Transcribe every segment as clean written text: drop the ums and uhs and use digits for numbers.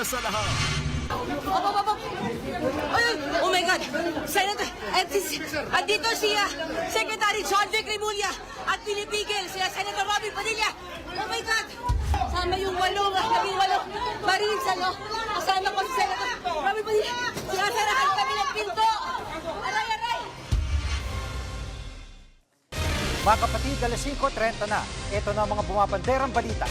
una sa lahat. Oh my God! Senator, at dito siya, Secretary John Vic Remulla at pinipigil siya, Senator Robin Padilla. Oh my God! Kasama yung labing walong Marines, kasama ko si Senator Robin Padilla. Sinasarahan kami ng pinto! Aray, aray! Mga kapatid, alas 5:30 na. Ito na ang mga bumabanderang balita.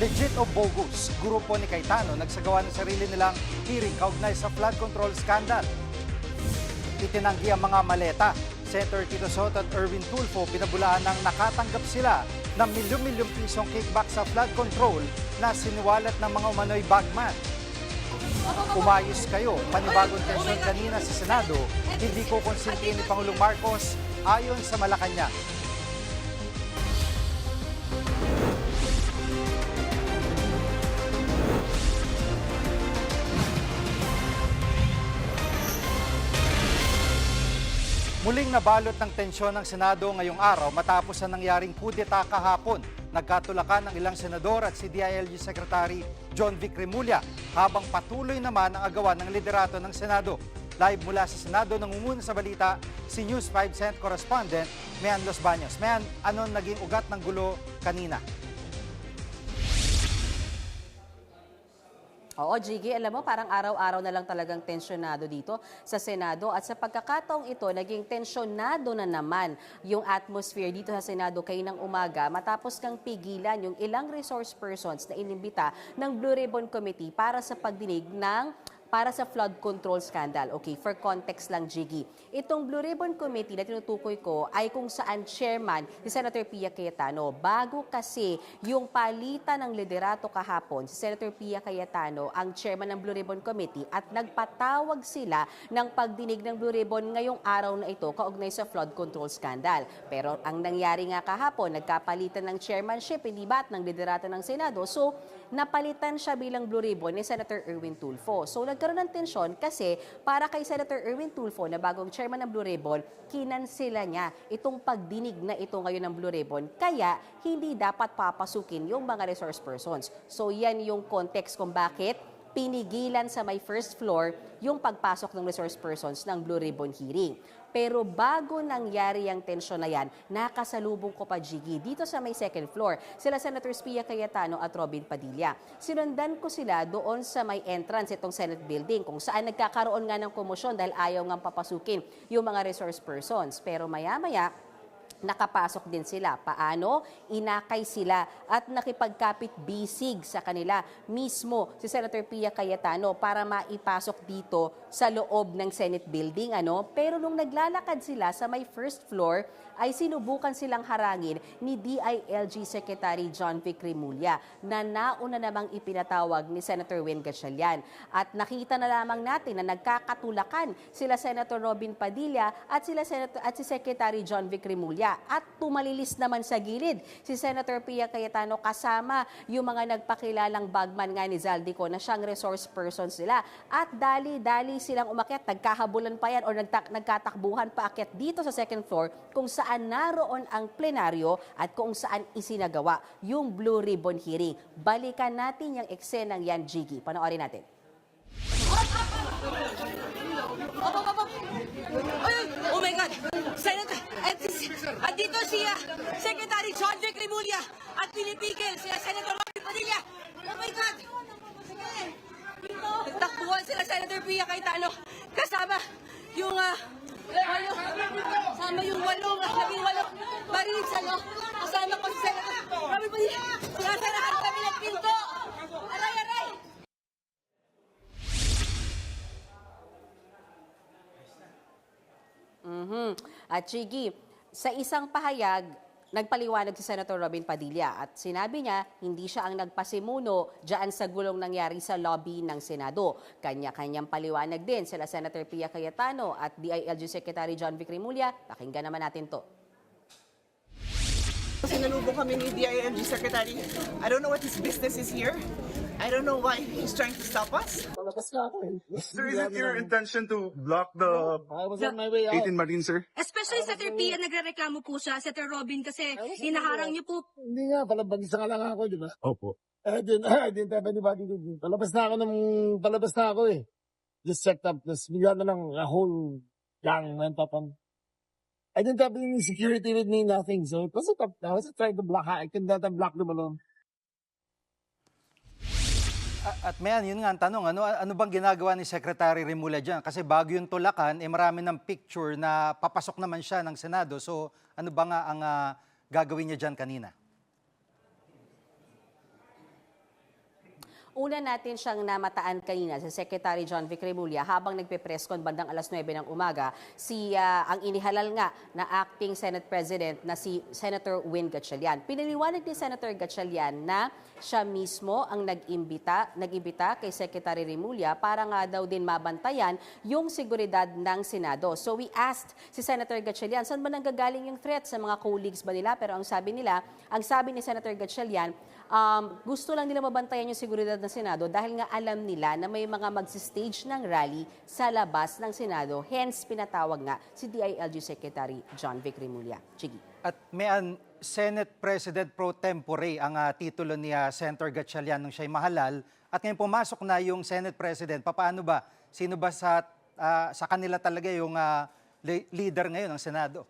Legit o bogus, grupo ni Cayetano nagsagawa ng sarili nilang hearing kaugnay sa flood control scandal. Itinanggi ang mga maleta. Senator Tito Soto at Erwin Tulfo pinabulaan ng nakatanggap sila ng milyon-milyong pisong kickback sa flood control na siniwalat ng mga umano'y bagman. Umayos kayo, panibagong tensyon kanina sa Senado, hindi ko konsinti ni Pangulong Marcos ayon sa Malacanang. Muling nabalot ng tensyon ng Senado ngayong araw matapos ang nangyaring kudeta kahapon. Nagkatulakan ang ilang senador at si DILG Secretary John Vic Remulla habang patuloy naman ang agawan ng liderato ng Senado. Live mula sa Senado, nangunguna sa balita si News 5 Cent correspondent Mian Los Baños. Mian, anong naging ugat ng gulo kanina? Oo, Jiggy, alam mo, parang araw-araw na lang talagang tensyonado dito sa Senado. At sa pagkakataong ito, naging tensyonado na naman yung atmosphere dito sa Senado kaninang umaga matapos kang pigilan yung ilang resource persons na inimbita ng Blue Ribbon Committee para sa pagdinig para sa flood control scandal. Okay, for context lang, Jiggy. Itong Blue Ribbon Committee na tinutukoy ko ay kung saan chairman si Senator Pia Cayetano. Bago kasi yung palitan ng liderato kahapon, si Senator Pia Cayetano ang chairman ng Blue Ribbon Committee at nagpatawag sila ng pagdinig ng Blue Ribbon ngayong araw na ito kaugnay sa flood control scandal. Pero ang nangyari nga kahapon, nagkapalitan ng chairmanship, hindi ba, at ng liderato ng Senado. So, napalitan siya bilang Blue Ribbon ni Senator Erwin Tulfo. So, nagkaroon ng tensyon kasi para kay Senator Erwin Tulfo na bagong chairman ng Blue Ribbon, kinansela niya itong pagdinig na ito ngayon ng Blue Ribbon. Kaya, hindi dapat papasukin yung mga resource persons. So, yan yung context kung bakit pinigilan sa may first floor yung pagpasok ng resource persons ng Blue Ribbon hearing. Pero bago nangyari ang tensyon na yan, nakasalubong ko pa, Jiggy, dito sa may second floor, sila Senators Pia Cayetano at Robin Padilla. Sinundan ko sila doon sa may entrance itong Senate building kung saan nagkakaroon nga ng komosyon dahil ayaw nga papasukin yung mga resource persons. Pero maya-maya, nakapasok din sila. Paano? Inakay sila at nakipagkapit bisig sa kanila mismo si Senator Pia Cayetano para maipasok dito sa loob ng Senate building. Pero nung naglalakad sila sa may first floor, ay sinubukan silang harangin ni DILG Secretary John Vic Remulla na nauna namang ipinatawag ni Senator Win Gatchalian. At nakita na lamang natin na nagkakatulakan sila Senator Robin Padilla at si Secretary John Vic Remulla. At tumalilis naman sa gilid si Senator Pia Cayetano kasama yung mga nagpakilalang bagman nga ni Zaldico na siyang resource persons nila. At dali-dali silang umakyat, nagkahabulan pa yan o nagkatakbuhan pa akyat dito sa second floor kung saan naroon ang plenaryo at kung saan isinagawa yung Blue Ribbon hearing. Balikan natin yung eksenang yan, Jiggy. Panoorin natin. Oh my God! Senator, at dito siya, Secretary John Vic Remulla at pinipigil siya, Senator Robin Padilla. Oh my God! Nagtakbuhan sila Senator Pia Cayetano kasama yung labing walong Marines, kasama ko si Senator Robin Padilla. Sinasarahan kami ng pinto! Aray, aray! At Jiggy, sa isang pahayag, nagpaliwanag si Senator Robin Padilla at sinabi niya hindi siya ang nagpasimuno diyan sa gulong nangyari sa lobby ng Senado. Kanya-kanyang paliwanag din sila Senator Pia Cayetano at DILG Secretary John Vic Remulla. Pakinggan naman natin to. Sinalubong kami ni DILG Secretary. I don't know what his business is here. I don't know why he's trying to stop us. palabas na ako eh. Sir, is it your intention to block the I was on my way out. 18 Marine, sir? Especially Senator Pia, nagrereklamo po siya, Senator Robin, kasi hinaharang niyo po. Hindi nga, palabas nga lang ako, di ba? Opo. I didn't have anybody to do. Palabas na ako eh. Just checked up, tapos bigla na lang a whole gang went up on. I didn't have any security with me, nothing. So it wasn't up. I wasn't trying to block her. I could not have blocked them alone. At Mayan, yun nga ang tanong, ano bang ginagawa ni Secretary Remulla dyan? Kasi bago yung tulakan, marami ng picture na papasok naman siya ng Senado. So ano ba nga ang gagawin niya dyan kanina? Una natin siyang namataan kanina si Secretary John Vic Remulla habang nagpe-press con bandang alas 9 ng umaga ang inihalal nga na acting Senate President na si Senator Win Gatchalian. Piniliwanag ni Senator Gatchalian na siya mismo ang nag-imbita kay Secretary Remulla para nga daw din mabantayan yung seguridad ng Senado. So we asked si Senator Gatchalian, saan ba nanggagaling yung threat sa mga colleagues ba nila? Pero ang sabi ni Senator Gatchalian, gusto lang nila mabantayan yung seguridad ng Senado dahil nga alam nila na may mga magsistage ng rally sa labas ng Senado. Hence, pinatawag nga si DILG Secretary John Vic Remulla. Chigi. At Mayan, Senate President Pro Tempore ang titulo ni Senator Gatchalian nung siya'y mahalal. At ngayon pumasok na yung Senate President. Paano ba? Sino ba sa kanila talaga yung leader ngayon ng Senado?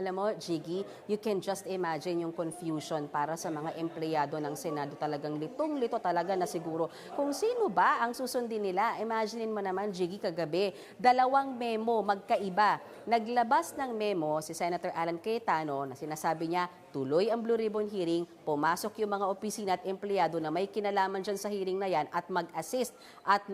Alam mo, Jiggy, you can just imagine yung confusion para sa mga empleyado ng Senado. Talagang litong-lito talaga na siguro kung sino ba ang susundin nila. Imaginein mo naman, Jiggy, kagabi, 2 memo magkaiba. Naglabas ng memo si Senator Alan Cayetano na sinasabi niya, tuloy ang Blue Ribbon hearing, pumasok yung mga opisina at empleyado na may kinalaman dyan sa hearing na yan at mag-assist at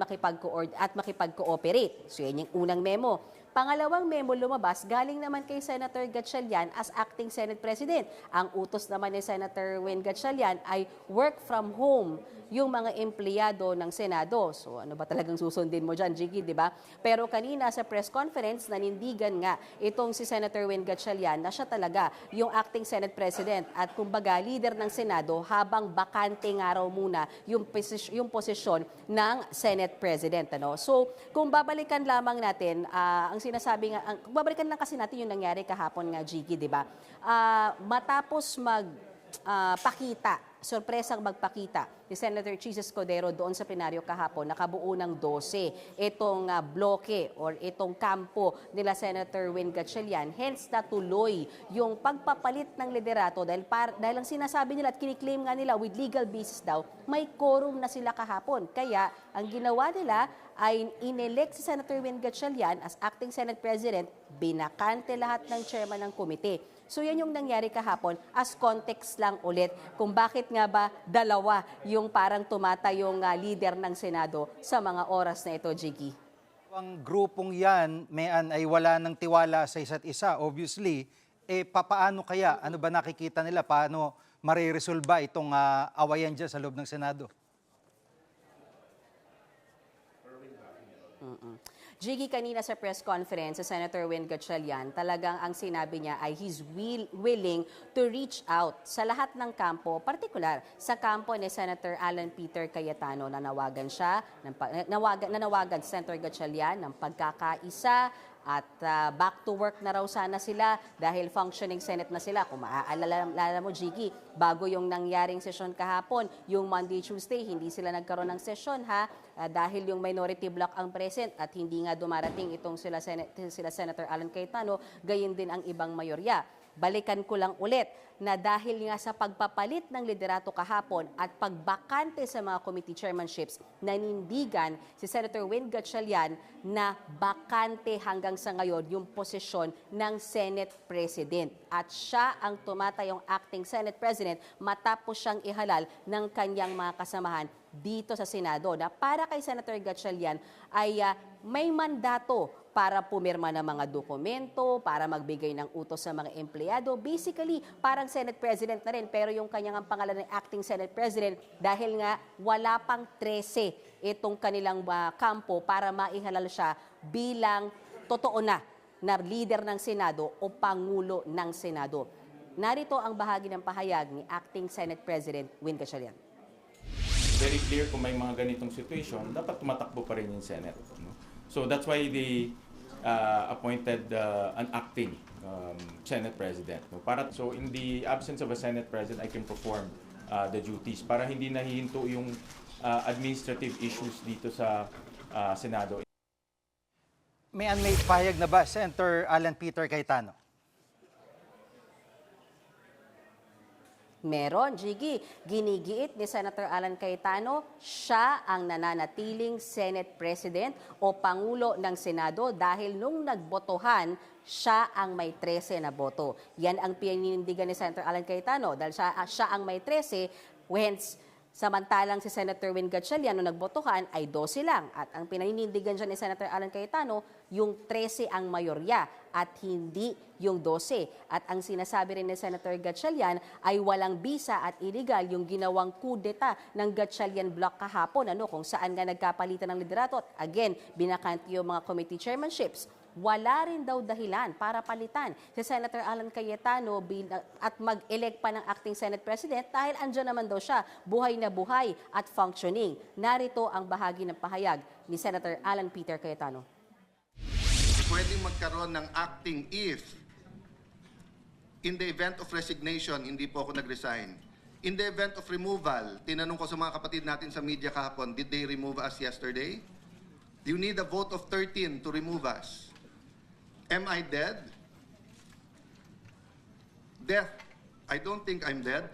makipag-cooperate. So yan yung unang memo. Pangalawang memo lumabas, galing naman kay Senator Gatchalian as acting Senate President. Ang utos naman ni Senator Win Gatchalian ay work from home yung mga empleyado ng Senado. So ano ba talagang susundin mo dyan, Jiggy, di ba? Pero kanina sa press conference, nanindigan nga itong si Senator Win Gatchalian na siya talaga yung acting Senate President at kumbaga leader ng Senado habang bakante nga raw muna yung posisyon ng Senate President. So kung babalikan lamang natin, ang sinasabi nga, babalikan lang kasi natin yung nangyari kahapon nga, Jiggy, di ba? Matapos sorpresang magpakita ni Senator Chis Escudero doon sa plenaryo kahapon, nakabuo ng 12 itong bloke or itong kampo nila Senator Win Gatchalian. Hence, natuloy yung pagpapalit ng liderato dahil ang sinasabi nila at kiniklaim nga nila with legal basis daw, may quorum na sila kahapon. Kaya, ang ginawa nila ay inelect si Senator Win Gatchalian as acting Senate President, binakante lahat ng chairman ng komite. So yan yung nangyari kahapon as context lang ulit kung bakit nga ba 2 yung parang tumatayong leader ng Senado sa mga oras na ito, Jiggy. Ang grupong yan, Mayan, ay wala ng tiwala sa isa't isa. Obviously, papaano kaya? Ano ba nakikita nila? Paano mariresolba itong awayan dyan sa loob ng Senado? Jiggy, kanina sa press conference, sa Senator Win Gatchalian, talagang ang sinabi niya ay he's willing to reach out sa lahat ng kampo, particular sa kampo ni Senator Alan Peter Cayetano. Nanawagan Senator Gatchalian ng pagkakaisa at back to work na raw sana sila dahil functioning Senate na sila. Kung maaalala mo, Jiggy, bago yung nangyaring sesyon kahapon, yung Monday, Tuesday, hindi sila nagkaroon ng sesyon dahil yung minority bloc ang present at hindi nga dumarating itong sila Senator Alan Cayetano, gayon din ang ibang mayorya. Balikan ko lang ulit na dahil nga sa pagpapalit ng liderato kahapon at pagbakante sa mga committee chairmanships, nanindigan si Senator Win Gatchalian na bakante hanggang sa ngayon yung posisyon ng Senate President. At siya ang tumatayong acting Senate President matapos siyang ihalal ng kanyang mga kasamahan dito sa Senado na para kay Senator Gatchalian ay may mandato para pumirma ng mga dokumento, para magbigay ng utos sa mga empleyado. Basically, parang Senate President na rin, pero yung kanyang pangalan ng acting Senate President dahil nga wala pang 13 itong kanilang kampo para maihalal siya bilang totoo na leader ng Senado o Pangulo ng Senado. Narito ang bahagi ng pahayag ni acting Senate President Win Gatchalian. very clear kung may mga ganitong situation, dapat tumatakbo pa rin yung Senate. No? So that's why they appointed an acting Senate President. No? So in the absence of a Senate President, I can perform the duties para hindi nahihinto yung administrative issues dito sa Senado. May pahayag na ba, Senator Alan Peter Cayetano? Meron, Jiggy. Ginigiit ni Senator Alan Cayetano, siya ang nananatiling Senate President o Pangulo ng Senado dahil nung nagbotohan, siya ang may 13 na boto. Yan ang pininindigan ni Senator Alan Cayetano dahil siya ang may 13, whence samantalang si Senator Win Gatchalian nung nagbotohan ay 12 lang. At ang pinaninindigan dyan ni Senator Alan Cayetano, yung 13 ang mayorya at hindi yung 12. At ang sinasabi rin ni Senator Gatchalian ay walang bisa at illegal yung ginawang kudeta ng Gatchalian Block kahapon, kung saan nga nagkapalitan ng liderato. At again, binakanti yung mga committee chairmanships. Wala rin daw dahilan para palitan si Senator Alan Cayetano at mag-elect pa ng acting Senate President dahil andyan naman daw siya, buhay na buhay at functioning. Narito ang bahagi ng pahayag ni Senator Alan Peter Cayetano. Pwedeng magkaroon ng acting if in the event of resignation, hindi po ako nag-resign. In the event of removal, tinanong ko sa mga kapatid natin sa media kahapon, did they remove us yesterday? Do you need a vote of 13 to remove us? Am I dead? Death. I don't think I'm dead.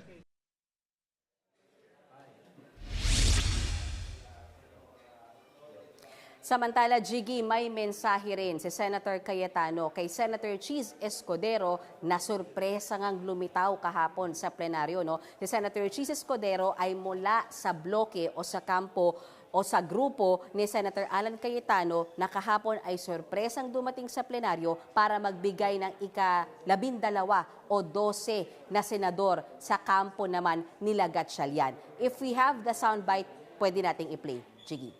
Samantala, Jiggy, may mensahe rin si Senator Cayetano kay Senator Cheese Escudero na sorpresa ngang lumitaw kahapon sa plenaryo. Si Senator Cheese Escudero ay mula sa bloke o sa kampo o sa grupo ni Senator Alan Cayetano na kahapon ay sorpresang dumating sa plenaryo para magbigay ng ika-12 o 12 na senador sa kampo naman nila Gatchalian. If we have the soundbite, pwede nating i-play. Jiggy.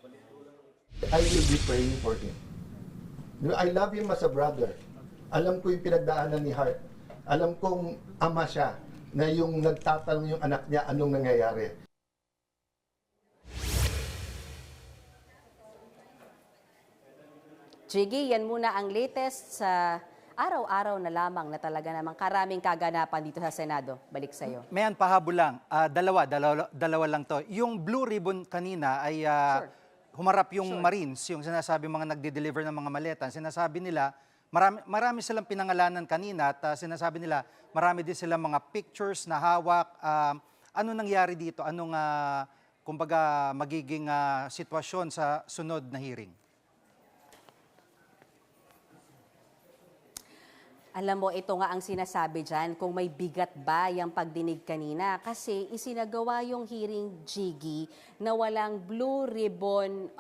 I will be praying for him. I love him as a brother. Alam ko yung pinagdaanan ni Hart. Alam kong ama siya na yung nagtatanong yung anak niya anong nangyayari. Jiggy, yan muna ang latest sa araw-araw na lamang na talaga namang karaming kaganapan dito sa Senado. Balik sa'yo. Mayan, pahabol lang. Dalawa lang to. Yung blue ribbon kanina ay humarap yung Marines, yung sinasabi mga nagde-deliver ng mga maleta. Sinasabi nila, marami silang pinangalanan kanina at sinasabi nila, marami din silang mga pictures na hawak. Ano nangyari dito? Anong, kumbaga, magiging sitwasyon sa sunod na hearing? Alam mo, ito nga ang sinasabi dyan, kung may bigat ba yung pagdinig kanina. Kasi isinagawa yung hearing, Jiggy, na walang blue ribbon,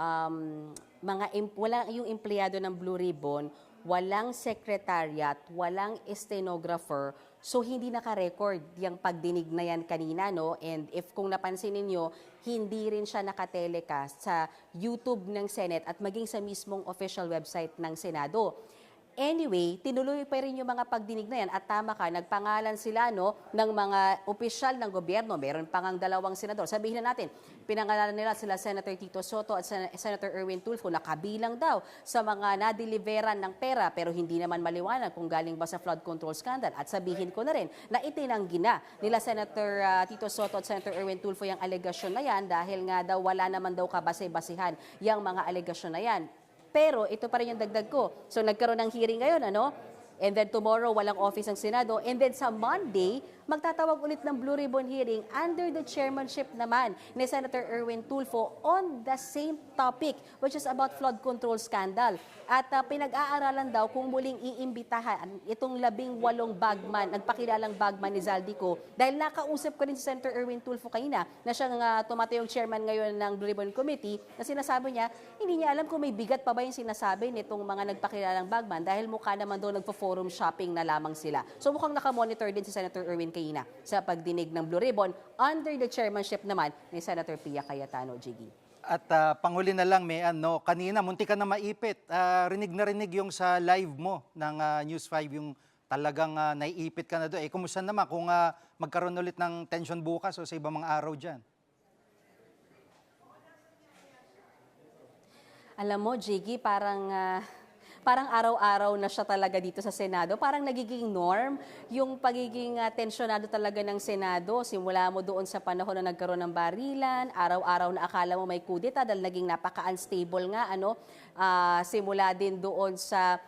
walang yung empleyado ng blue ribbon, walang secretariat, walang stenographer. So hindi naka-record yung pagdinig na yan kanina, And if kung napansin ninyo, hindi rin siya nakatelecast sa YouTube ng Senate at maging sa mismong official website ng Senado. Anyway, tinuloy pa rin yung mga pagdinig na yan at tama ka, nagpangalan sila ng mga opisyal ng gobyerno. Meron pa ngang 2 senador. Sabihin na natin, pinangalanan nila sila Senator Tito Soto at Senator Erwin Tulfo na kabilang daw sa mga nadeliveran ng pera pero hindi naman maliwanag kung galing ba sa flood control scandal. At sabihin ko na rin na itinanggi na nila Senator Tito Soto at Senator Erwin Tulfo yung alegasyon na yan dahil nga daw wala naman daw kabase-basihan yung mga alegasyon na yan. Pero ito pa rin yung dagdag ko. So nagkaroon ng hearing ngayon, And then tomorrow, walang office ng Senado. And then sa Monday, magtatawag ulit ng Blue Ribbon hearing under the chairmanship naman ni Senator Erwin Tulfo on the same topic, which is about flood control scandal. At pinag-aaralan daw kung muling iimbitahan itong 18 bagman, nagpakilalang bagman ni Zaldico. Dahil nakausap ko rin si Senator Erwin Tulfo kanina na siyang tumatayong chairman ngayon ng Blue Ribbon Committee na sinasabi niya, hindi niya alam kung may bigat pa ba yung sinasabi nitong mga nagpakilalang bagman dahil mukha naman daw nagpo-forum shopping na lamang sila. So mukhang nakamonitor din si Senator Erwin Cayetano sa pagdinig ng Blue Ribbon under the chairmanship naman ni Senator Pia Cayetano, Jiggy. At panghuli na lang, kanina munti ka na maipit. Rinig na rinig yung sa live mo ng News 5, yung talagang naiipit ka na doon. Kumusta naman kung magkaroon ulit ng tension bukas o sa ibang mga araw dyan? Alam mo, Jiggy, parang araw-araw na siya talaga dito sa Senado. Parang nagiging norm yung pagiging tensyonado talaga ng Senado. Simula mo doon sa panahon na nagkaroon ng barilan, araw-araw na akala mo may kudeta dahil naging napaka-unstable nga. Simula din doon sa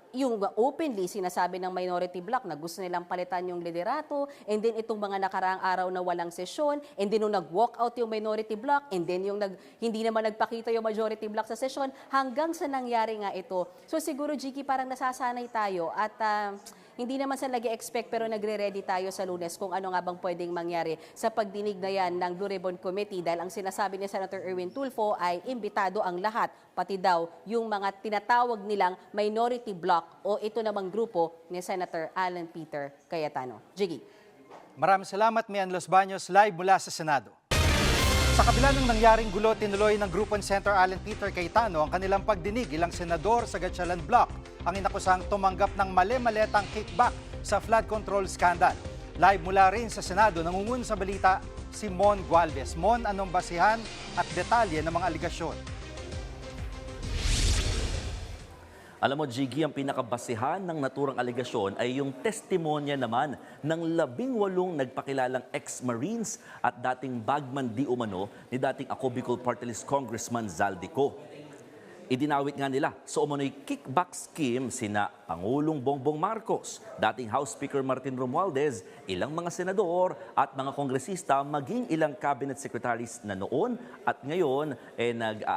yung openly sinasabi ng minority bloc na gusto nilang palitan yung liderato, and then itong mga nakaraang araw na walang sesyon, and then nung nag-walk out yung minority bloc, and then yung hindi naman nagpakita yung majority bloc sa sesyon, hanggang sa nangyari nga ito. So siguro, Jiki, parang nasasanay tayo at hindi naman sa nag-expect pero nagre-ready tayo sa Lunes kung ano nga bang pwedeng mangyari sa pagdinig na yan ng Blue Ribbon Committee, dahil ang sinasabi ni Senator Erwin Tulfo ay imbitado ang lahat, pati daw yung mga tinatawag nilang minority bloc o ito namang grupo ni Senator Alan Peter Cayetano. Jiggy. Maraming salamat, Mian Los Baños, live mula sa Senado. Sa kabila ng nangyaring gulo, tinuloy ng Grupo ni Senator Alan Peter Cayetano ang kanilang pagdinig. Ilang senador sa Gatchalian Block ang inakusang tumanggap ng mali-maletang kickback sa flood control scandal. Live mula rin sa Senado, nangungun sa balita si Mon Gualvez. Mon, anong basihan at detalye ng mga aligasyon? Alam mo, Jiggy, ang pinakabasihan ng naturang aligasyon ay yung testimonya naman ng 18 nagpakilalang ex-Marines at dating bagman di umano ni dating Ako Bicol Party List Congressman Zaldico. Idinawit nga nila sa umano'y kickback scheme sina Pangulong Bongbong Marcos, dating House Speaker Martin Romualdez, ilang mga senador at mga kongresista, maging ilang cabinet secretaries na noon at ngayon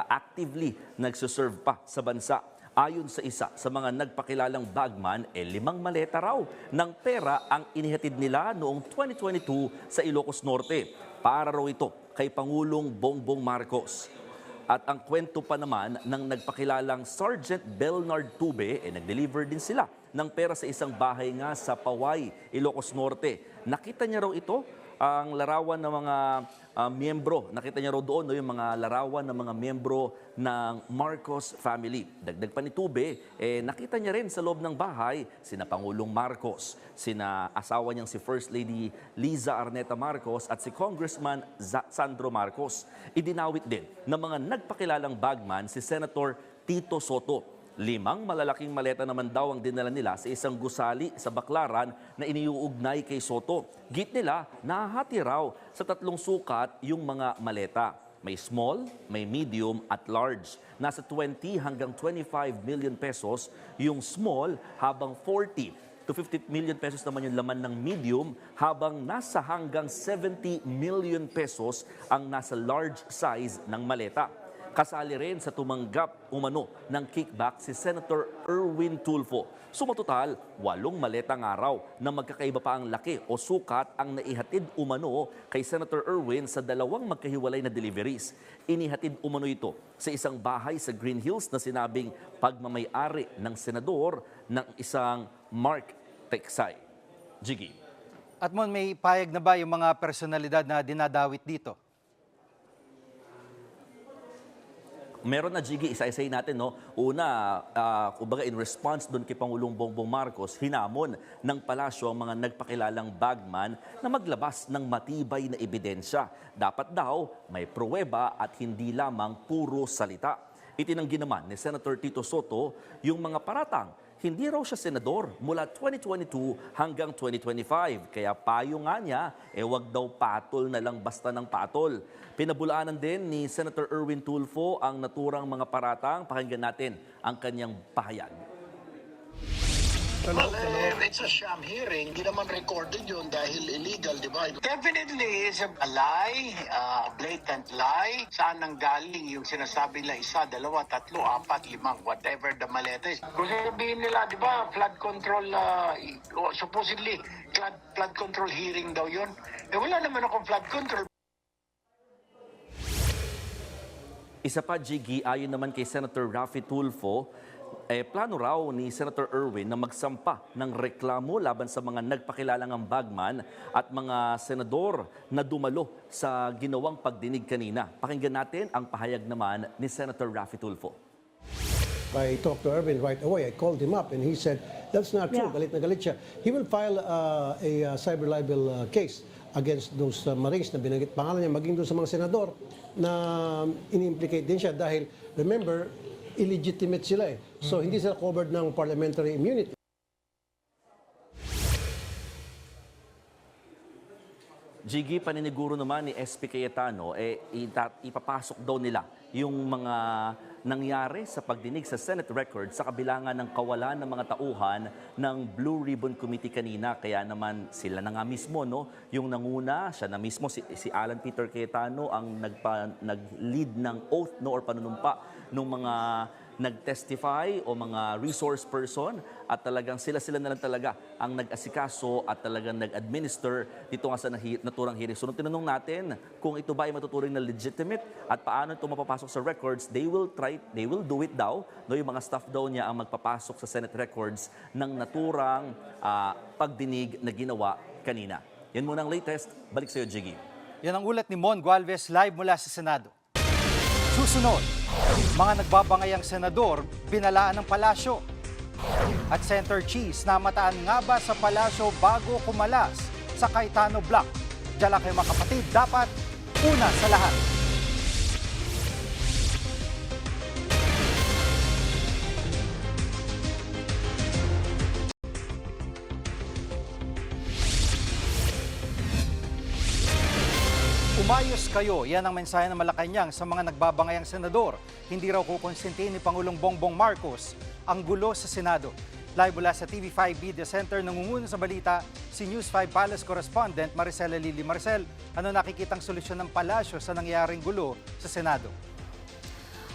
actively nagsuserve pa sa bansa. Ayon sa isa sa mga nagpakilalang bagman, 5 maleta raw ng pera ang inihatid nila noong 2022 sa Ilocos Norte. Para raw ito kay Pangulong Bongbong Marcos. At ang kwento pa naman ng nagpakilalang Sergeant Belnard Tube, nag-deliver din sila ng pera sa isang bahay nga sa Paway, Ilocos Norte. Nakita niya raw ito, ang larawan ng mga miyembro. Nakita niya raw doon yung mga larawan ng mga miyembro ng Marcos family. Dagdag pa ni Tube, nakita niya rin sa loob ng bahay sina Pangulong Marcos, sina asawa niyang si First Lady Liza Arneta Marcos at si Congressman Sandro Marcos. Idinawit din ng mga nagpakilalang bagman si Senator Tito Soto. 5 malalaking maleta naman daw ang dinala nila sa isang gusali sa Baclaran na iniuugnay kay Soto. Git nila, nahahati raw sa 3 sukat yung mga maleta. May small, may medium at large. Nasa 20 hanggang 25 million pesos yung small, habang 40 to 50 million pesos naman yung laman ng medium, habang nasa hanggang 70 million pesos ang nasa large size ng maleta. Kasali rin sa tumanggap umano ng kickback si Senator Erwin Tulfo. Sumatotal, 8 maletang araw na magkakaiba pa ang laki o sukat ang naihatid umano kay Senator Erwin sa 2 magkahiwalay na deliveries. Inihatid umano ito sa isang bahay sa Green Hills na sinabing pagmamay-ari ng senador ng isang Mark Teksay. Jiggy. At Mon, may payag na ba yung mga personalidad na dinadawit dito? Meron na, Jiggy, isa-isay natin, no? Una, kumbaga in response doon kay Pangulong Bongbong Marcos, hinamon ng palasyo ang mga nagpakilalang bagman na maglabas ng matibay na ebidensya. Dapat daw may pruweba at hindi lamang puro salita. Itinanggi naman ni Senator Tito Soto yung mga paratang. Hindi raw siya senador mula 2022 hanggang 2025. Kaya payo nga niya, wag daw patol na lang basta ng patol. Pinabulaanan din ni Senator Erwin Tulfo ang naturang mga paratang. Pakinggan natin ang kanyang pahayag. It's a sham hearing. Hindi naman recorded yun dahil illegal, di ba? Definitely, it's a lie, a blatant lie. Saan nang galing yung sinasabi nila 1, 2, 3, 4, 5, whatever the maleta is. Kung sabihin nila, di ba, flood control, supposedly, flood control hearing daw yun. Wala naman akong flood control. Isa pa, Jiggy, ayon naman kay Senator Raffy Tulfo, plano raw ni Senator Erwin na magsampa ng reklamo laban sa mga nagpakilalang bagman at mga senador na dumalo sa ginawang pagdinig kanina. Pakinggan natin ang pahayag naman ni Senator Raffy Tulfo. I talked to Erwin right away. I called him up and he said, that's not true. Galit na galit siya. He will file a cyber libel case against those Marines na binanggit pangalan niya, maging doon sa mga senador na ini-implicate din siya dahil, remember, illegitimate sila eh. So, hindi sila covered ng parliamentary immunity. Jiggy, paniniguro naman ni SP Cayetano, ipapasok daw nila yung mga nangyari sa pagdinig sa Senate record sa kabilangan ng kawalan ng mga tauhan ng Blue Ribbon Committee kanina. Kaya naman sila na nga mismo, no? Yung nanguna, siya na mismo, si Alan Peter Cayetano ang nag-lead ng oath, no, or panunumpa ng mga nag-testify o mga resource person, at talagang sila na lang talaga ang nag-asikaso at talagang nag-administer dito nga sa naturang hearing. So nung tinanong natin kung ito ba ay matuturing na legitimate at paano ito mapapasok sa records, they will do it daw. No, yung mga staff daw niya ang magpapasok sa Senate records ng naturang pagdinig na ginawa kanina. Yan muna ang latest. Balik sa iyo, Jiggy. Yan ang ulat ni Mon Gualvez live mula sa Senado. Susunod, mga nagbabangayang senador binalaan ng palasyo. At Senator Cheese, namataan nga ba sa palasyo bago kumalas sa Cayetano Block? Diyan lang kayo mga kapatid, dapat una sa lahat. Umayos kayo, yan ang mensahe ng Malacanang sa mga nagbabangayang senador. Hindi raw kukonsintihin ni Pangulong Bongbong Marcos ang gulo sa Senado. Live mula sa TV5 Media Center, nangunguna sa balita si News 5 Palace Correspondent Maricela Lili. Maricel, ano nakikitang solusyon ng palasyo sa nangyaring gulo sa Senado?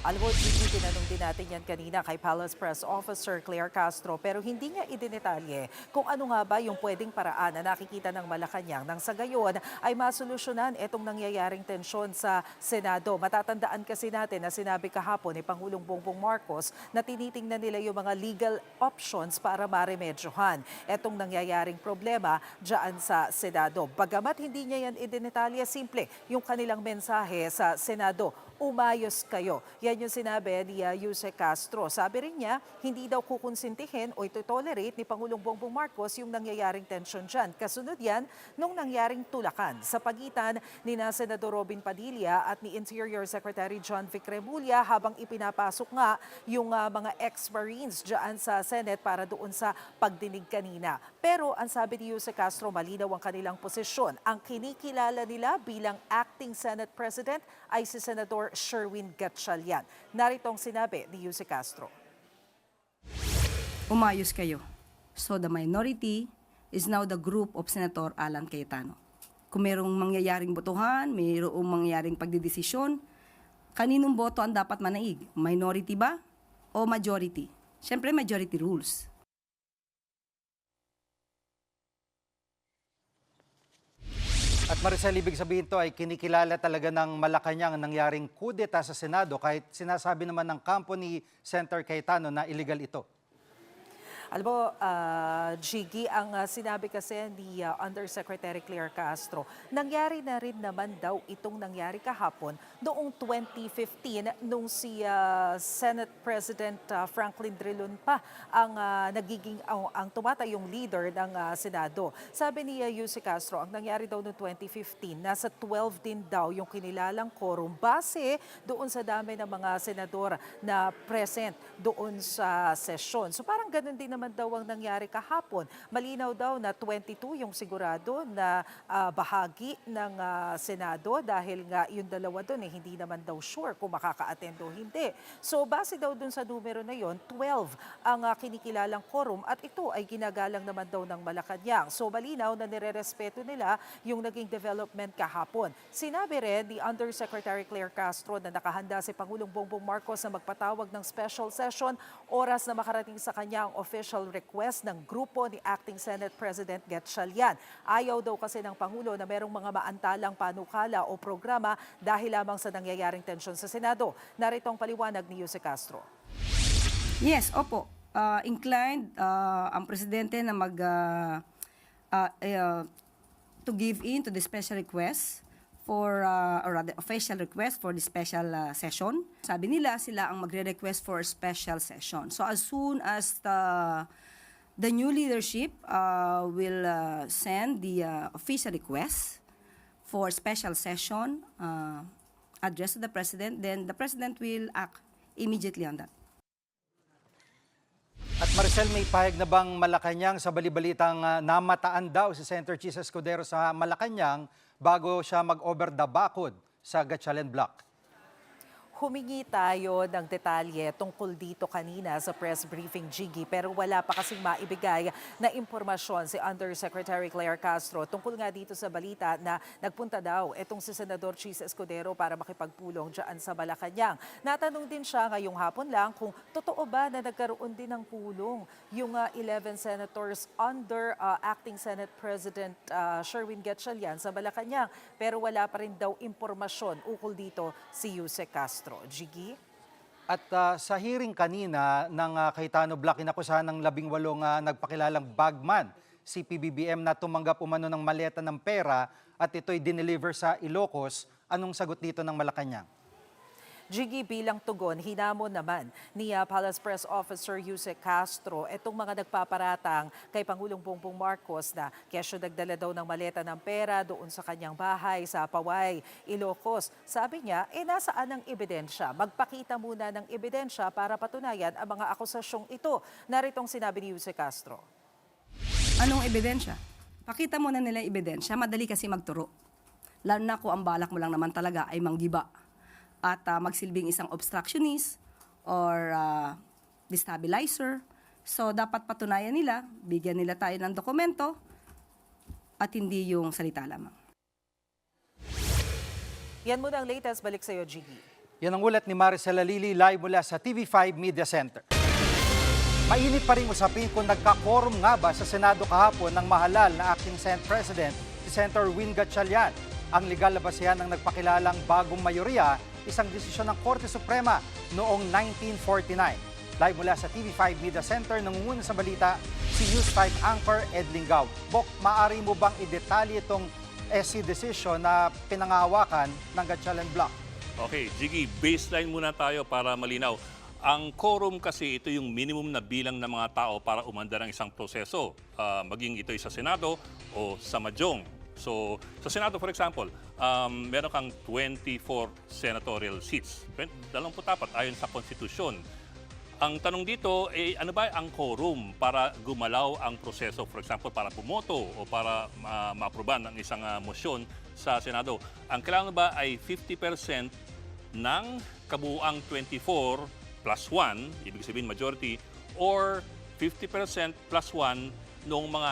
Alam mo, Gigi, tinanong din natin yan kanina kay Palace Press Officer Claire Castro, pero hindi niya idinetalye kung ano nga ba yung pwedeng paraan na nakikita ng Malacanang nang sa gayon ay masolusyonan itong nangyayaring tensyon sa Senado. Matatandaan kasi natin na sinabi kahapon ni Pangulong Bongbong Marcos na tinitingnan nila yung mga legal options para maremedyohan itong nangyayaring problema dyan sa Senado. Bagamat hindi niya yan idinetalye, simple yung kanilang mensahe sa Senado. Umayos kayo. Yan yung sinabi ni Yuse Castro. Sabi rin niya, hindi daw kukonsintihin o ito-tolerate ni Pangulong Bongbong Marcos yung nangyayaring tensyon dyan. Kasunod yan nung nangyaring tulakan sa pagitan ni Senador Robin Padilla at ni Interior Secretary John Vic Remulla habang ipinapasok nga yung mga ex-Marines dyan sa Senate para doon sa pagdinig kanina. Pero ang sabi ni Yuse Castro, malinaw ang kanilang posisyon. Ang kinikilala nila bilang acting Senate President ay si Senador Sherwin Gatchalian. Narito ang sinabi ni Yuse Castro. Umayos kayo. So the minority is now the group of Senator Alan Cayetano. Kung mayroong mangyayaring botohan, mayroong mangyayaring pagdidesisyon, kaninong boto ang dapat manaig? Minority ba o majority? Siyempre majority rules. At Maricel, ibig sabihin to ay kinikilala talaga ng Malacanang ang nangyaring kudeta sa Senado kahit sinasabi naman ng kampo ni Senator Cayetano na illegal ito. Alam mo, Jiggy, ang sinabi kasi ni Undersecretary Claire Castro, nangyari na rin naman daw itong nangyari kahapon noong 2015 nung si Senate President Franklin Drilon pa ang ang tumatayong leader ng Senado. Sabi ni Yuse Castro, ang nangyari daw noong 2015, nasa 12 din daw yung kinilalang quorum base doon sa dami ng mga senador na present doon sa session. So parang ganun din naman daw ang nangyari kahapon. Malinaw daw na 22 yung sigurado na bahagi ng Senado dahil nga yung dalawa doon hindi naman daw sure kung makaka-attend o hindi. So base daw doon sa numero na yon, 12 ang kinikilalang quorum at ito ay ginagalang naman daw ng Malacanang. So malinaw na nirerespeto nila yung naging development kahapon. Sinabi rin ni Undersecretary Claire Castro na nakahanda si Pangulong Bongbong Marcos na magpatawag ng special session oras na makarating sa kanya ang official request ng grupo ni Acting Senate President Gatchalian. Ayaw daw kasi ng Pangulo na merong mga maantalang panukala o programa dahil lamang sa nangyayaring tensyon sa Senado. Narito ang paliwanag ni Yuse Castro. Yes, opo. Inclined ang presidente na to give in to the special request for, or rather, official request for the special session. Sabi nila, sila ang magre-request for a special session. So as soon as the new leadership will send the official request, for special session, address to the President, then the President will act immediately on that. At Maricel, may pahayag na bang Malacanang sa balibalitang namataan daw si Senator Chis Escudero sa Malacanang bago siya mag-over the bakod sa Gatchalian Block? Humingi tayo ng detalye tungkol dito kanina sa press briefing, Jiggy, pero wala pa kasing maibigay na impormasyon si Undersecretary Claire Castro tungkol nga dito sa balita na nagpunta daw itong si Senador Chis Escudero para makipagpulong dyan sa Malacanang. Natanong din siya ngayong hapon lang kung totoo ba na nagkaroon din ng pulong yung 11 senators under Acting Senate President Sherwin Gatchalian sa Malacanang, pero wala pa rin daw impormasyon ukol dito si Yusek Castro. Jiggy? At sa hearing kanina ng Cayetano Block, inakusahan ng 18 nagpakilalang bagman si PBBM na tumanggap umano ng maleta ng pera at ito'y dineliver sa Ilocos. Anong sagot dito ng Malacanang? Jiggy, bilang tugon, hinamon naman ni Palace Press Officer Yusek Castro itong mga nagpaparatang kay Pangulong Bongbong Marcos na kesyo nagdala daw ng maleta ng pera doon sa kanyang bahay sa Paway, Ilocos. Sabi niya, nasaan ang ebidensya? Magpakita muna ng ebidensya para patunayan ang mga akusasyong ito. Naritong sinabi ni Yusek Castro. Anong ebidensya? Pakita mo na nila yung ebidensya. Madali kasi magturo. Lalo na kung ang balak mo lang naman talaga ay manggiba at magsilbing isang obstructionist or destabilizer. So dapat patunayan nila, bigyan nila tayo ng dokumento at hindi yung salita lamang. Yan muna ang latest. Balik sa iyo, Jiggy. Yan ang ulat ni Maricel Alili live mula sa TV5 Media Center. Mainit pa rin usapin kung nagka-quorum nga ba sa Senado kahapon ng mahalal na Acting Senate President si Senator Win Gatchalian. Ang legal na basihan ng nagpakilalang bagong mayorya, isang desisyon ng Korte Suprema noong 1949. Live mula sa TV5 Media Center, nangunguna sa balita si News 5 anchor Ed Lingaw. Bok, maaari mo bang i-detalye itong SC decision na pinangahawakan ng Gatchalian Block? Okay, Jiggy, baseline muna tayo para malinaw. Ang quorum kasi ito yung minimum na bilang ng mga tao para umandar ng isang proseso, maging ito'y sa Senado o sa Mahjong. So, sa Senado, for example, meron kang 24 senatorial seats. 24 ayon sa konstitusyon. Ang tanong dito, ano ba ang quorum para gumalaw ang proseso? For example, para pumoto o para ma-aproban ang isang motion sa Senado. Ang kailangan ba ay 50% ng kabuuang 24 plus 1, ibig sabihin majority, or 50% plus 1 ng mga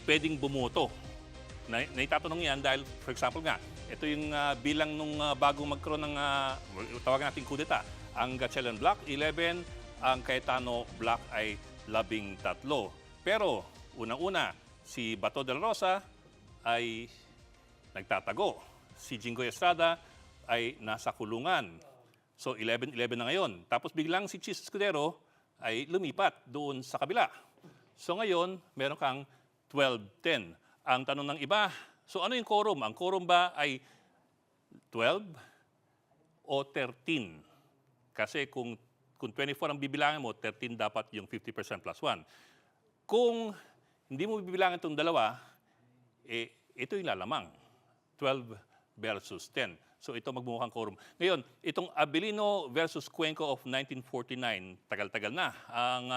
pwedeng bumoto. Naitatanong yan dahil, for example nga, ito yung bilang nung bago magkaroon ng, tawag natin kudeta, ang Gatchalian Block, 11, ang Cayetano Block ay 13. Pero, unang-una, si Bato de la Rosa ay nagtatago. Si Jinggoy Estrada ay nasa kulungan. So, 11-11 na ngayon. Tapos biglang si Chis Escudero ay lumipat doon sa kabila. So, ngayon, meron kang 12-10. Ang tanong ng iba, so ano yung quorum? Ang quorum ba ay 12 o 13? Kasi kung 24 ang bibilangin mo, 13 dapat yung 50% plus 1. Kung hindi mo bibilangin itong dalawa, ito yung lalamang. 12 versus 10. So ito magmumukhang quorum. Ngayon, itong Abilino versus Cuenco of 1949, tagal-tagal na. Ang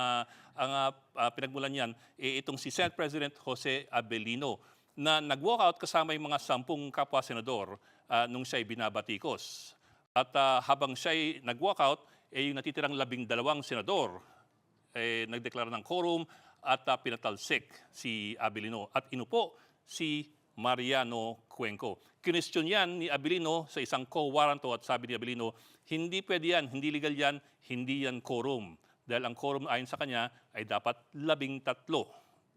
pinagmulan niyan, itong si Senate President Jose Abilino na nag-walkout kasama yung mga 10 kapwa-senador nung siya'y binabatikos. At habang siya'y nag-walkout, yung natitirang 12 senador nagdeklara ng quorum at pinatalsik si Abilino at inupo si Mariano Cuenco. Kinestyon yan ni Abilino sa isang co-warranto at sabi ni Abilino, hindi pwede yan, hindi legal yan, hindi yan quorum. Dahil ang quorum ayon sa kanya ay dapat 13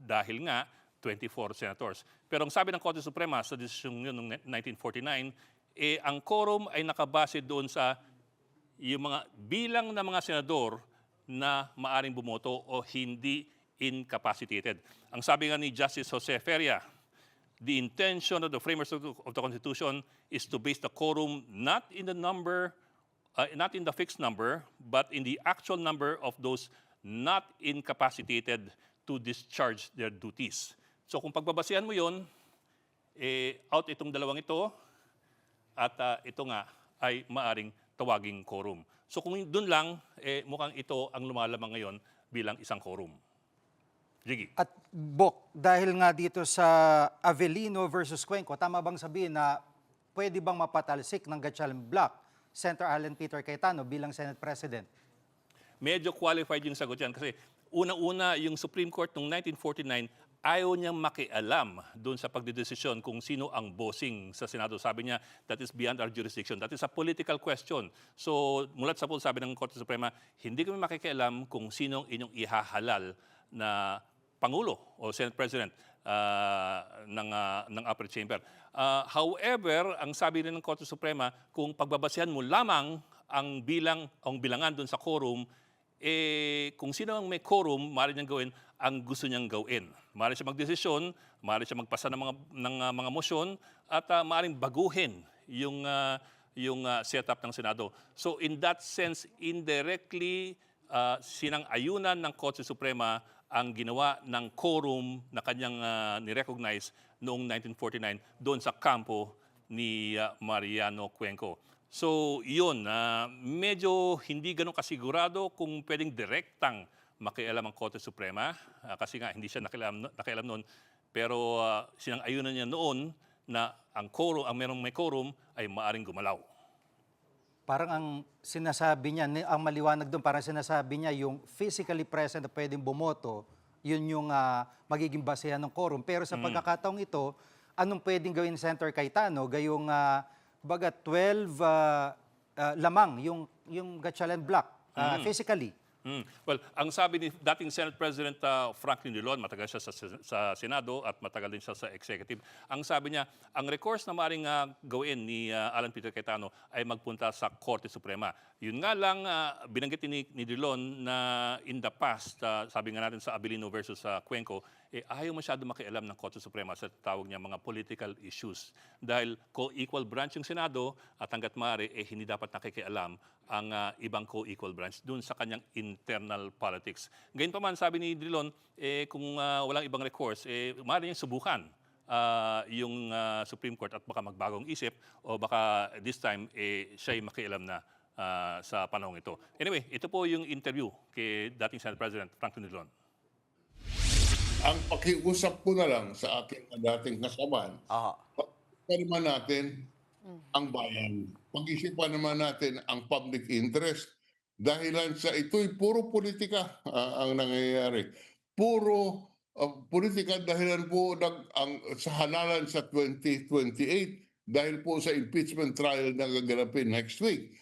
dahil nga 24 senators. Pero ang sabi ng Korte Suprema sa desisyon yun noong 1949, ang quorum ay nakabase doon sa yung mga bilang ng mga senador na maaring bumoto o hindi incapacitated. Ang sabi nga ni Justice Jose Feria, the intention of the framers of the Constitution is to base the quorum not in the number, not in the fixed number, but in the actual number of those not incapacitated to discharge their duties. So kung pagbabasihan mo yon, out itong dalawang ito at ito nga ay maaring tawaging quorum. So kung doon lang, mukhang ito ang lumalamang ngayon bilang isang quorum. Jiggy. At Bok, dahil nga dito sa Avellino versus Cuenco, tama bang sabihin na pwede bang mapatalsik ng Gatchalian Block Senator Alan Peter Cayetano bilang Senate President? Medyo qualified yung sagot yan kasi unang-una yung Supreme Court noong 1949 ayaw niyang makialam doon sa pagdedesisyon kung sino ang bossing sa Senado. Sabi niya, that is beyond our jurisdiction. That is a political question. So, mulat sa pool, sabi ng Korte Suprema, hindi kami makikialam kung sinong inyong ihahalal na Pangulo o Senate President ng upper chamber. However, ang sabi rin ng Korte Suprema, kung pagbabasihan mo lamang ang bilangan doon sa quorum, kung sino ang may quorum, maaari niyang gawin ang gusto niyang gawin. Maaari siya magdesisyon, maaari siya magpasa ng mga motion, at maaaring baguhin yung setup ng Senado. So in that sense, indirectly, sinang-ayunan ng Korte Suprema ang ginawa ng quorum na kanyang nirecognize noong 1949 doon sa kampo ni Mariano Cuenco. So yun, medyo hindi ganun kasigurado kung pwedeng direktang makialam ang Korte Suprema kasi nga hindi siya nakialam noon. Pero sinang-ayunan niya noon na ang merong may quorum ay maaring gumalaw. Parang ang sinasabi niya, ang maliwanag doon, parang sinasabi niya yung physically present na pwedeng bumoto, yun yung magiging basehan ng quorum. Pero sa pagkakataong ito, anong pwedeng gawin ni Senator Cayetano? Gayong 12 lamang yung Gatchalian Block physically. Well, ang sabi ni dating Senate President Franklin Drilon, matagal siya sa Senado at matagal din siya sa Executive, ang sabi niya, ang recourse na maaaring gawin ni Alan Peter Cayetano ay magpunta sa Korte Suprema. Yun nga lang, binanggit ni Drilon na in the past, sabi nga natin sa Avellino versus Cuenco, ayaw masyado makialam ng Korte Suprema sa tawag niya mga political issues. Dahil co-equal branch yung Senado at hanggat maaari, hindi dapat nakikialam ang ibang co-equal branch dun sa kanyang internal politics. Gayun pa man, sabi ni Drilon, kung walang ibang recourse, maaari niyang subukan yung Supreme Court at baka magbagong isip o baka this time siya'y makialam na sa panahong ito. Anyway, ito po yung interview kay dating Senate President Franklin Drilon. Ang pakiusap ko na lang sa aking dating kasamaan, pag-isipan natin ang bayan. Pag-isipan naman natin ang public interest. Dahilan sa ito'y puro politika ang nangyayari. Puro politika dahilan po sa halalan sa 2028 dahil po sa impeachment trial na gaganapin next week.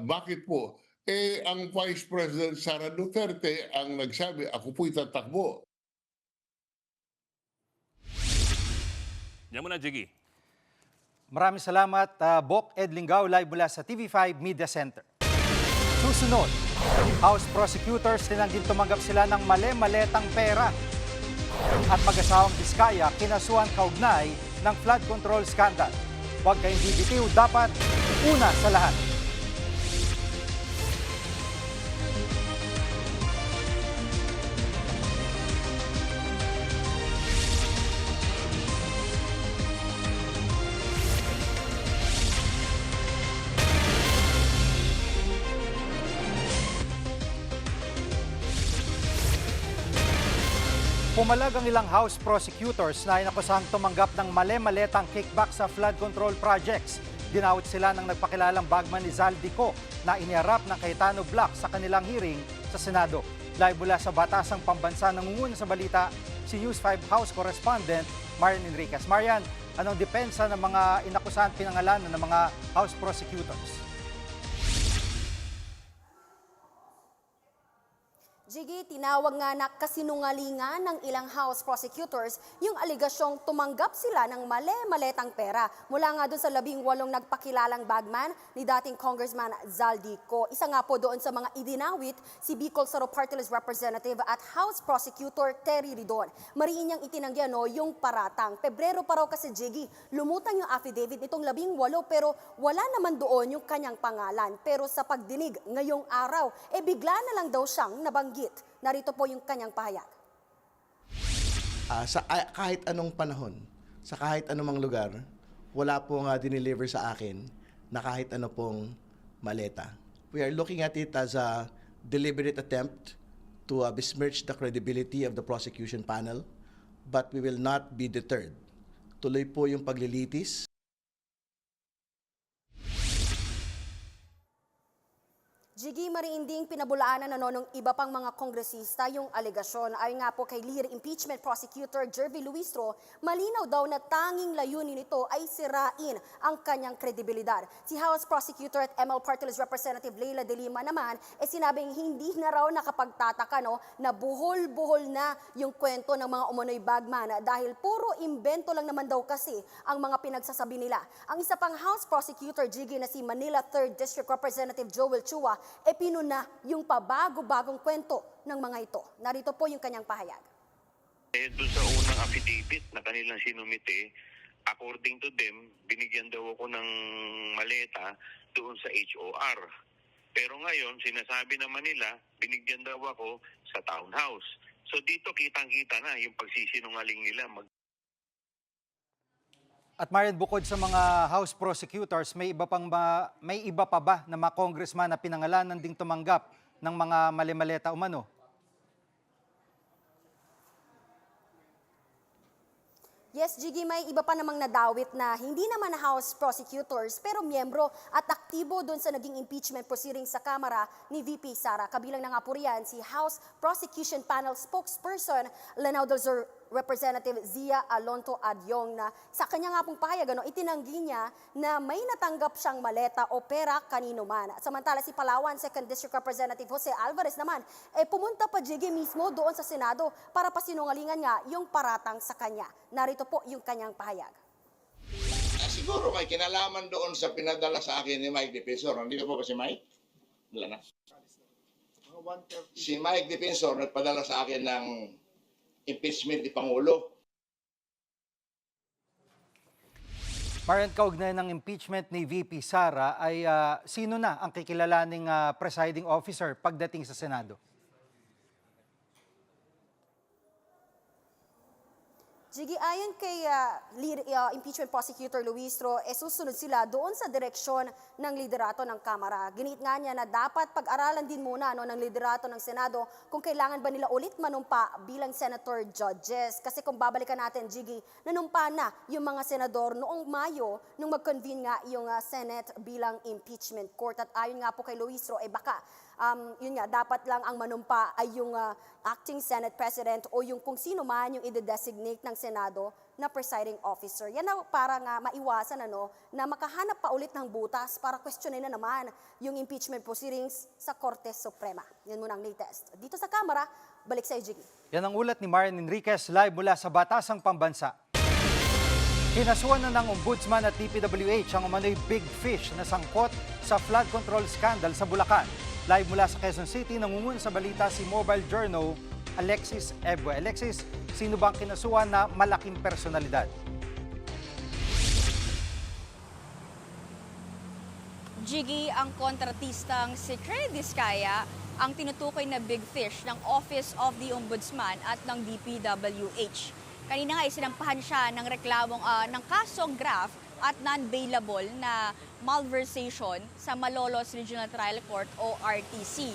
Bakit po? Ang Vice President Sara Duterte ang nagsabi, ako po'y tatakbo. Yan muna, Jiggy. Maraming salamat, Bok Ed Lingao, live mula sa TV5 Media Center. Susunod, House prosecutors tinangging tumanggap sila ng mali-maletang pera. At mag-asawang Diskaya kinasuhan kaugnay ng flood control scandal. Huwag kayong bibitiw, dapat una sa lahat. Pumalag ang ilang House prosecutors na inakusahang tumanggap ng mali-maletang kickback sa flood control projects. Dinawit sila ng nagpakilalang bagman ni Zaldico na iniharap ng Cayetano Block sa kanilang hearing sa Senado. Live mula sa Batasang Pambansa, nangunguna sa balita si News 5 House Correspondent Marian Enriquez. Marian, anong depensa ng mga inakusahan pinangalanan ng mga House prosecutors? Jiggy, tinawag nga na kasinungalingan ng ilang House prosecutors yung aligasyong tumanggap sila ng mali-maletang pera mula nga doon sa 18 nagpakilalang bagman ni dating Congressman Zaldico. Isa nga po doon sa mga idinawit si Bicol Saro Party List Representative at House Prosecutor Terry Ridon. Mariin niyang itinanggi yung paratang. Pebrero pa raw kasi, Jiggy, lumutang yung affidavit nitong 18 pero wala naman doon yung kanyang pangalan. Pero sa pagdinig ngayong araw, bigla na lang daw siyang nabanggit. Narito po yung kanyang pahayag. Sa kahit anong panahon, sa kahit anumang lugar, wala pong dineliver sa akin na kahit ano pong maleta. We are looking at it as a deliberate attempt to besmirch the credibility of the prosecution panel, but we will not be deterred. Tuloy po yung paglilitis. Jiggy, mariinding pinabulaanan na nung iba pang mga kongresista yung alegasyon. Ayon nga po kay Lead Impeachment Prosecutor Jervy Luistro, malinaw daw na tanging layunin nito ay sirain ang kanyang kredibilidad. Si House Prosecutor at ML Party List Representative Leila De Lima naman sinabing hindi na raw nakapagtataka na buhol-buhol na yung kwento ng mga umano'y bagman dahil puro imbento lang naman daw kasi ang mga pinagsasabi nila. Ang isa pang House Prosecutor Jiggy na si Manila 3rd District Representative Joel Chua pinuna yung pabago-bagong kwento ng mga ito. Narito po yung kanyang pahayag. Doon sa unang affidavit na kanilang sinumite, according to them, binigyan daw ako ng maleta doon sa HOR. Pero ngayon, sinasabi naman nila, binigyan daw ako sa townhouse. So dito kitang-kita na yung pagsisinungaling nila. At Marian, bukod sa mga House prosecutors, may iba pa ba na mga congressman na pinangalanan ding tumanggap ng mga mali-maleta umano? Yes, Jiggy, may iba pa namang nadawit na hindi naman House prosecutors pero miyembro at aktibo doon sa naging impeachment proceedings sa Kamara ni VP Sara. Kabilang na nga po riyan si House Prosecution Panel spokesperson Lanao del Sur Representative Zia Alonto Adyong na sa kanya nga pong pahayag, itinanggi niya na may natanggap siyang maleta o pera kanino man. Samantala si Palawan 2nd District Representative Jose Alvarez naman pumunta pa Jiggy mismo doon sa Senado para pasinungalingan nga yung paratang sa kanya. Narito po yung kanyang pahayag. Siguro may kinalaman doon sa pinadala sa akin ni Mike Defensor. Nandito po ba si Mike? Wala na. Si Mike Defensor nagpadala sa akin ng impeachment ni Pangulo. Marian, kaugnay ng impeachment ni VP Sara ay sino na ang kikilalaning presiding officer pagdating sa Senado? Jiggy, ayon kay Impeachment Prosecutor Luistro, susunod sila doon sa direksyon ng liderato ng Kamara. Ginit nga niya na dapat pag-aralan din muna ng liderato ng Senado kung kailangan ba nila ulit manumpa bilang senator judges. Kasi kung babalikan natin, Jiggy, nanumpa na yung mga senador noong Mayo nung mag-convene nga yung Senate bilang impeachment court. At ayon nga po kay Luistro, baka yun nga, dapat lang ang manumpa ay yung acting Senate President o yung kung sino man yung i-designate ng Senado na presiding officer. Yan na para nga maiwasan na makahanap pa ulit ng butas para questionin na naman yung impeachment proceedings sa Korte Suprema. Yan muna ang latest. Dito sa Kamara, balik sa Jiggy. Yan ang ulat ni Marian Enriquez live mula sa Batasang Pambansa. Kinasuhan na ng Ombudsman at DPWH ang umano'y big fish na sangkot sa flood control scandal sa Bulacan. Live mula sa Quezon City, nangungun sa balita si Mobile Journal Alexis Ebwe. Alexis, sino bang kinasuhan na malaking personalidad? Jiggy, ang kontratistang si Credit Diskaya ang tinutukoy na big fish ng Office of the Ombudsman at ng DPWH. Kanina nga sinampahan siya ng reklamong ng kasong graft at non-bailable na malversation sa Malolos Regional Trial Court o RTC.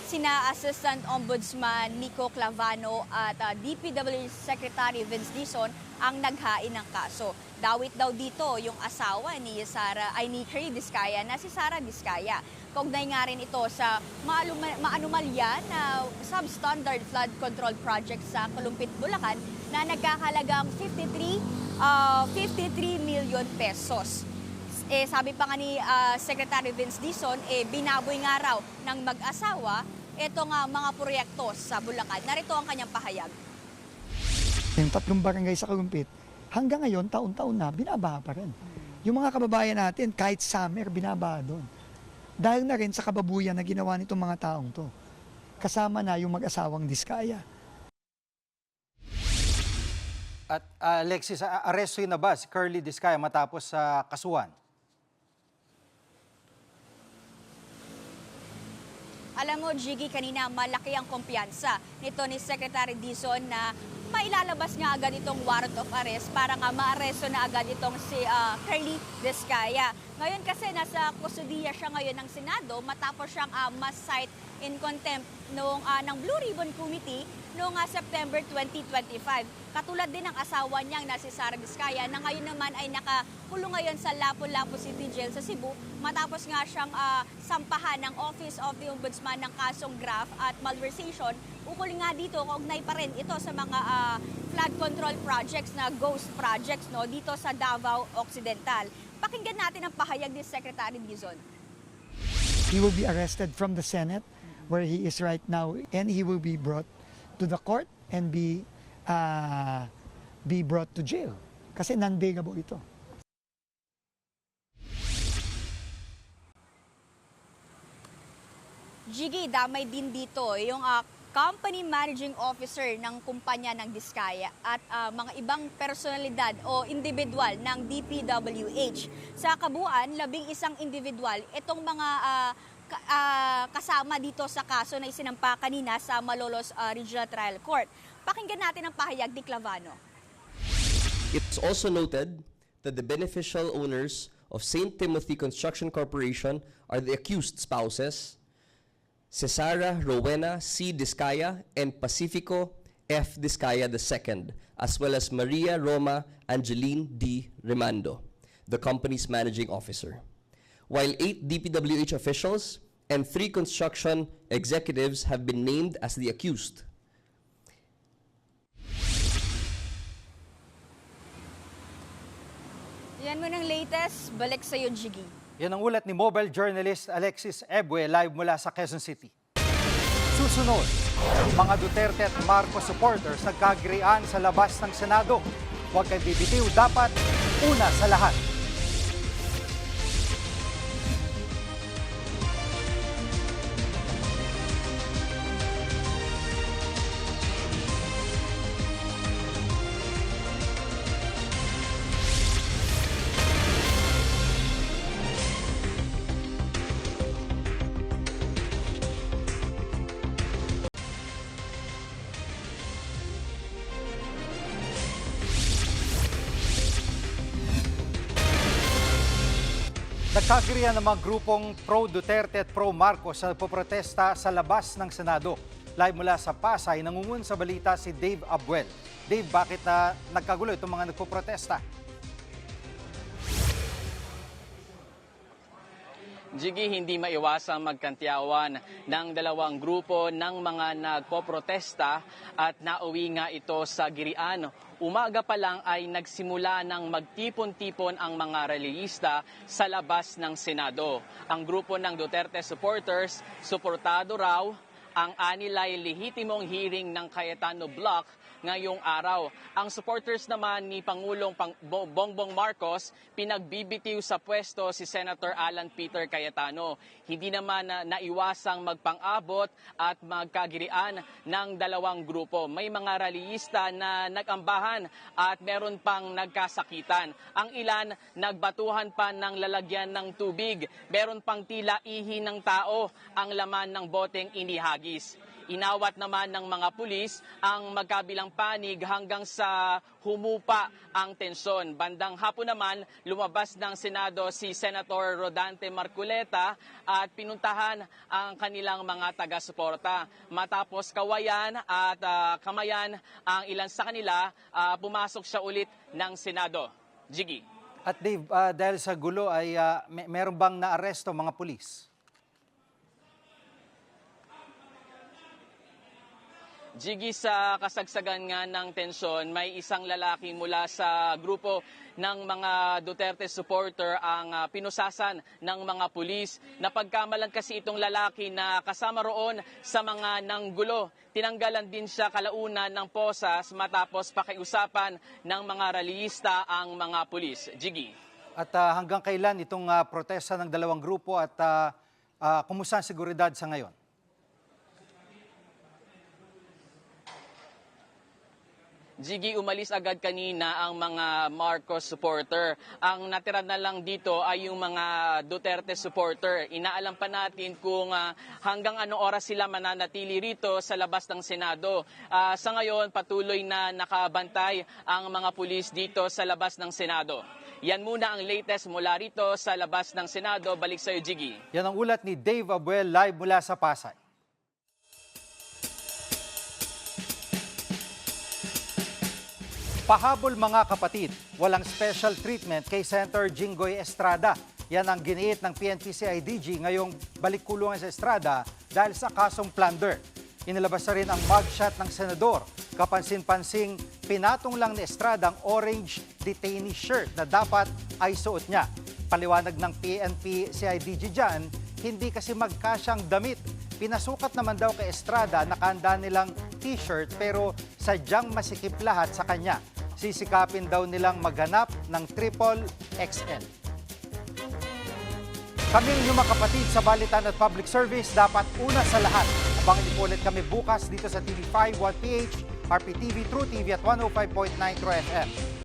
Sina Assistant Ombudsman Nico Clavano at DPWH Secretary Vince Dizon ang naghain ng kaso. Dawit daw dito yung asawa ni Credit Diskaya na si Sara Diskaya. Kaugnay nga rin ito sa maanumalya na substandard flood control project sa Kalumpit, Bulacan na nagkakalagang 53 million pesos. Sabi pa nga ni Secretary Vince Dizon, binaboy nga raw ng mag-asawa itong mga proyekto sa Bulacan. Narito ang kanyang pahayag. Yung 3 barangay sa Kalumpit, hanggang ngayon, taon-taon na, binabaha pa rin. Yung mga kababayan natin, kahit summer, binabaha doon. Dahil na rin sa kababuyan na ginawa nitong mga taong to. Kasama na yung mag-asawang Diskaya. At Alexis, aresto na ba si Curly Diskaya matapos sa kasuhan? Alam mo, Jiggy, kanina malaki ang kumpiyansa nito ni Secretary Dizon na mailalabas nga agad itong warrant of arrest para nga maaresto na agad itong si Curly Discaya. Ngayon kasi nasa kustudiya siya ngayon ng Senado matapos siyang ma-cite in contempt ng Blue Ribbon Committee noong September 2025. Katulad din ng asawa niyang na si Sara Discaya na ngayon naman ay nakakulong ngayon sa Lapu-Lapu City Jail sa Cebu matapos nga siyang sampahan ng Office of the Ombudsman ng kasong graft at malversation. Ukol nga dito, kaugnay pa rin ito sa mga flood control projects na ghost projects dito sa Davao Occidental. Pakinggan natin ang pahayag ni Secretary Dizon. He will be arrested from the Senate where he is right now, and he will be brought to the court and be brought to jail. Kasi non-bailable ito. Jiggy, damay din dito yung company managing officer ng kumpanya ng Discaya at mga ibang personalidad o individual ng DPWH. Sa kabuuan, 11 individual itong mga kasama dito sa kaso na isinampa kanina sa Malolos Regional Trial Court. Pakinggan natin ang pahayag ni Clavano. It's also noted that the beneficial owners of St. Timothy Construction Corporation are the accused spouses, Cesara Rowena C. Discaya and Pacifico F. Discaya II, as well as Maria Roma Angeline D. Remando, the company's managing officer. While 8 DPWH officials and 3 construction executives have been named as the accused. Yan mo ng latest, balik sa'yo, Jiggy. Yan ang ulat ni mobile journalist Alexis Ebue live mula sa Quezon City. Susunod, mga Duterte at Marcos supporters nagkagirian sa labas ng Senado. Huwag kang bibitiw, dapat una sa lahat. Nagkagirian ng mga grupong pro-Duterte at pro-Marcos sa nagpoprotesta sa labas ng Senado. Live mula sa Pasay, nangungun sa balita si Dave Abuel. Dave, bakit nagkagulo itong mga nagpoprotesta? Jiggy, hindi maiwasang magkantyawan ng dalawang grupo ng mga nagpoprotesta at nauwi nga ito sa girian. Umaga pa lang ay nagsimula ng magtipon-tipon ang mga relihista sa labas ng Senado. Ang grupo ng Duterte supporters, suportado raw ang anilay lehitimong hearing ng Cayetano Block ngayong araw. Ang supporters naman ni Pangulong Bongbong Marcos, pinagbibitiw sa pwesto si Senator Alan Peter Cayetano. Hindi naman naiwasang magpang-abot at magkagirian ng dalawang grupo. May mga rallyista na nagambahan at meron pang nagkasakitan. Ang ilan nagbatuhan pa ng lalagyan ng tubig. Meron pang tila ihi ng tao ang laman ng boteng inihagis. Inawat naman ng mga pulis ang magkabilang panig hanggang sa humupa ang tensyon. Bandang hapon naman, lumabas ng Senado si Senator Rodante Marculeta at pinuntahan ang kanilang mga taga-suporta. Matapos kawayan at kamayan ang ilan sa kanila, pumasok siya ulit ng Senado. Jiggy. At Dave, dahil sa gulo ay meron bang naaresto mga pulis? Jiggy, sa kasagsagan nga ng tensyon, may isang lalaki mula sa grupo ng mga Duterte supporter ang pinusasan ng mga pulis. Napagkamalan kasi itong lalaki na kasama roon sa mga nanggulo. Tinanggalan din siya kalaunan ng posas matapos pakiusapan ng mga rallyista ang mga pulis. Jiggy. At hanggang kailan itong protesta ng dalawang grupo at kumusta ang seguridad sa ngayon? Jiggy, umalis agad kanina ang mga Marcos supporter. Ang natira na lang dito ay yung mga Duterte supporter. Inaalam pa natin kung hanggang anong oras sila mananatili rito sa labas ng Senado. Sa ngayon, patuloy na nakabantay ang mga pulis dito sa labas ng Senado. Yan muna ang latest mula rito sa labas ng Senado. Balik sa iyo, Jiggy. Yan ang ulat ni Dave Abuel live mula sa Pasay. Pahabol mga kapatid, walang special treatment kay Senator Jinggoy Estrada. Yan ang giniit ng PNP-CIDG ngayong balik kulungan sa Estrada dahil sa kasong plunder. Inilabas na rin ang mugshot ng senador. Kapansin-pansing pinatong lang ni Estrada ang orange detainee shirt na dapat ay suot niya. Paliwanag ng PNP-CIDG dyan, hindi kasi magkasyang damit. Pinasukat naman daw kay Estrada, nakahanda nilang t-shirt pero sadyang masikip lahat sa kanya. Sisikapin daw nilang maghanap ng triple XL. Kaming inyong mga kapatid sa Balitan at Public Service, dapat una sa lahat. Abangan niyo ulit kami bukas dito sa TV5, 1PH, RPTV, True TV at 105.9 True FM.